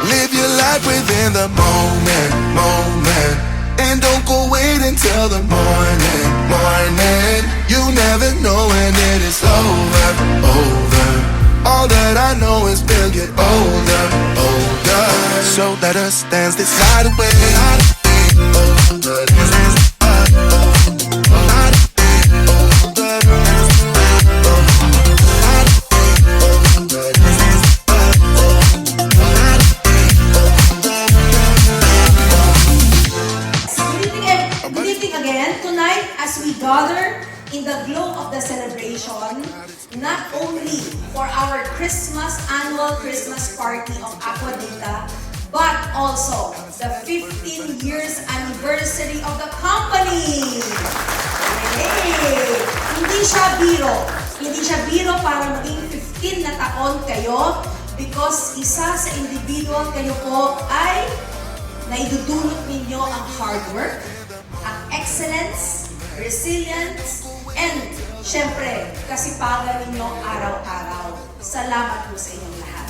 Live your life within the moment, moment. And don't go wait until the morning, morning. You never know when it is over, over. All that I know is we'll get older, older. So let us dance this night away. Gather in the glow of the celebration, not only for our annual Christmas party of Aqua Data, but also the 15 years anniversary of the company. Yay! Hindi siya biro. Hindi siya biro para maging 15 na taon kayo because isa sa individual kayo po ay naidudulot ninyo ang hard work, ang excellence, resilience, and syempre, kasipagan ninyo araw-araw. Salamat po sa inyong lahat.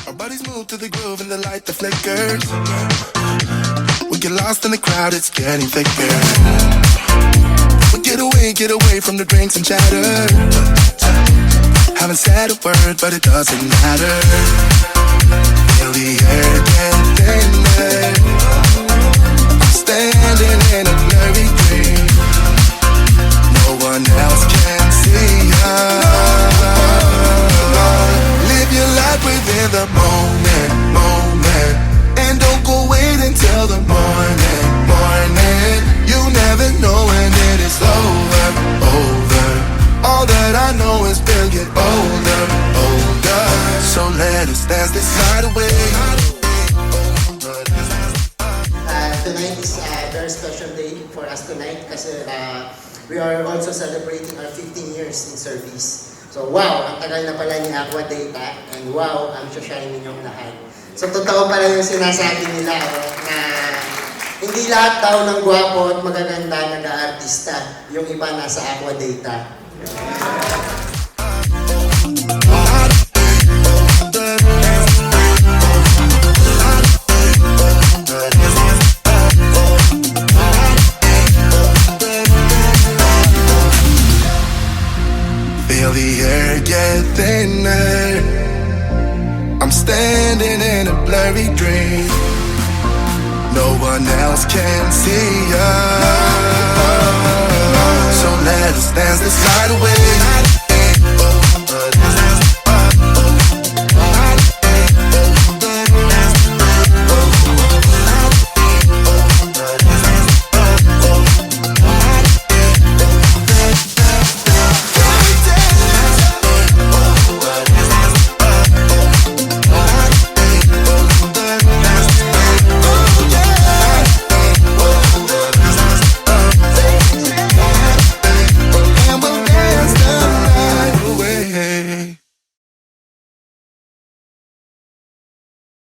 Our bodies move to the groove and the light that flickers. We get lost in the crowd, it's getting thicker. We get away from the drinks and chatter. Haven't said a word, but it doesn't matter. Feel the air get thinner. Standing in a blurry dream. No one else can see us. Live your life within the moment, moment. And don't go wait until the morning, morning. You never know when it is over, over. All that I know is we'll get older, older. So let us dance this night away. Tonight is a very special day for us tonight kasi we are also celebrating our 15 years in service. So wow, ang tagal na pala ni Aqua Data and wow, ang shine ninyong lahat. So totoo pala yung sinasabi nila na hindi lahat daw ng gwapo at magaganda nag-aartista. Yung iba nasa Aqua Data. Feel the air get thinner. I'm standing in a blurry dream. No one else can see us. So let us dance this night away.